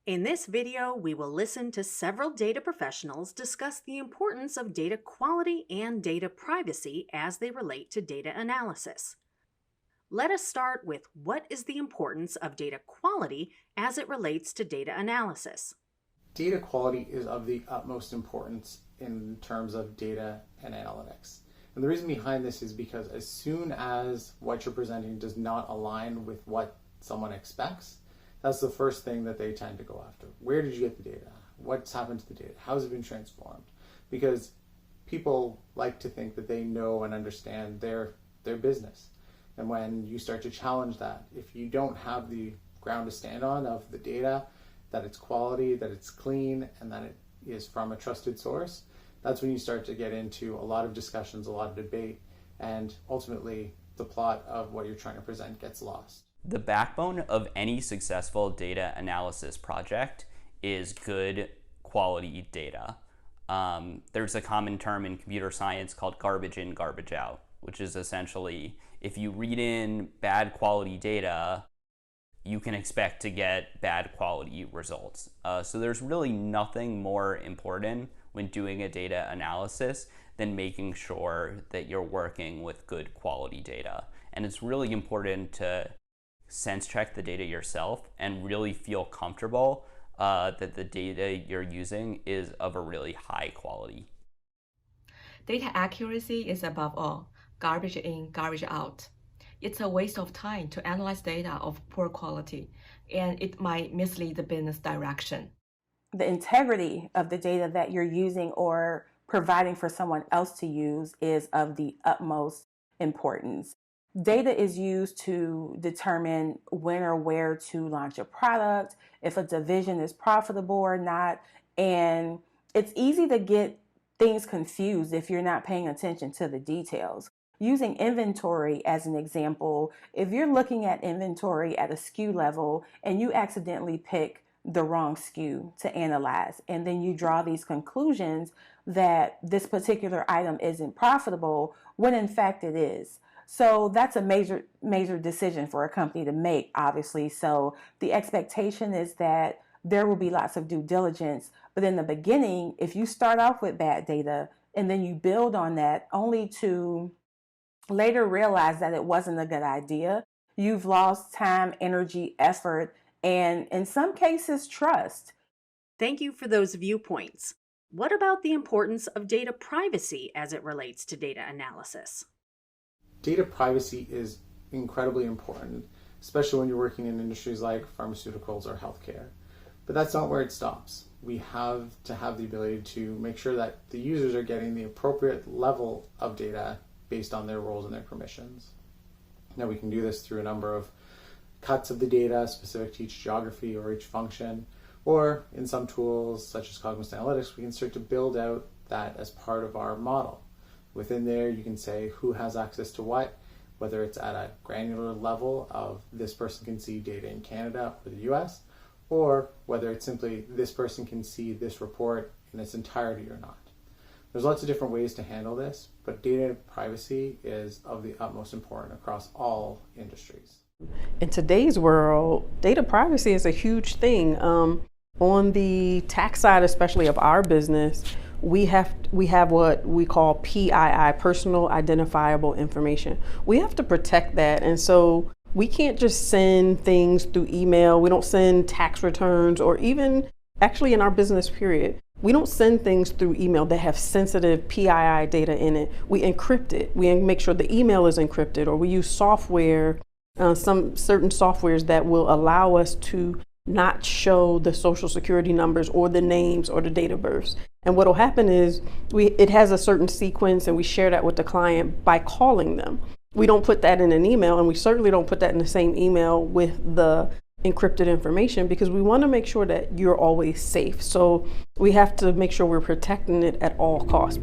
In this video, we will listen to several data professionals discuss the importance of data quality and data privacy as they relate to data analysis. Let us start with what is the importance of data quality as it relates to data analysis. Data quality is of the utmost importance in terms of data and analytics. And the reason behind this is because as soon as what you're presenting does not align with what someone expects, that's the first thing that they tend to go after. Where did you get the data? What's happened to the data? How has it been transformed? Because people like to think that they know and understand their business. And when you start to challenge that, if you don't have the ground to stand on of the data, that it's quality, that it's clean, and that it is from a trusted source, that's when you start to get into a lot of discussions, a lot of debate, and ultimately the plot of what you're trying to present gets lost. The backbone of any successful data analysis project is good quality data. There's a common term in computer science called garbage in, garbage out, which is essentially if you read in bad quality data, you can expect to get bad quality results. So there's really nothing more important when doing a data analysis than making sure that you're working with good quality data. And it's really important to sense check the data yourself and really feel comfortable that the data you're using is of a really high quality. Data accuracy is above all, garbage in, garbage out. It's a waste of time to analyze data of poor quality, and it might mislead the business direction. The integrity of the data that you're using or providing for someone else to use is of the utmost importance. Data is used to determine when or where to launch a product, if a division is profitable or not, and it's easy to get things confused if you're not paying attention to the details. Using inventory as an example, if you're looking at inventory at a SKU level and you accidentally pick the wrong SKU to analyze, and then you draw these conclusions that this particular item isn't profitable when in fact it is. So that's a major decision for a company to make, obviously. So the expectation is that there will be lots of due diligence. But in the beginning, if you start off with bad data and then you build on that only to later realize that it wasn't a good idea, you've lost time, energy, effort, and in some cases, trust. Thank you for those viewpoints. What about the importance of data privacy as it relates to data analysis? Data privacy is incredibly important, especially when you're working in industries like pharmaceuticals or healthcare. But that's not where it stops. We have to have the ability to make sure that the users are getting the appropriate level of data based on their roles and their permissions. Now we can do this through a number of cuts of the data specific to each geography or each function, or in some tools such as Cognitive Analytics, we can start to build out that as part of our model. Within there, you can say who has access to what, whether it's at a granular level of this person can see data in Canada or the US, or whether it's simply this person can see this report in its entirety or not. There's lots of different ways to handle this, but data privacy is of the utmost importance across all industries. In today's world, data privacy is a huge thing. On the tax side, especially of our business, we have what we call PII, personal identifiable information. We have to protect that, and so we can't just send things through email. We don't send tax returns, or even actually in our business period, we don't send things through email that have sensitive PII data in it. We encrypt it. We make sure the email is encrypted, or we use software, some certain softwares that will allow us to not show the social security numbers or the names or the date of births. And what will happen is it has a certain sequence, and we share that with the client by calling them. We don't put that in an email, and we certainly don't put that in the same email with the encrypted information, because we want to make sure that you're always safe. So we have to make sure we're protecting it at all costs.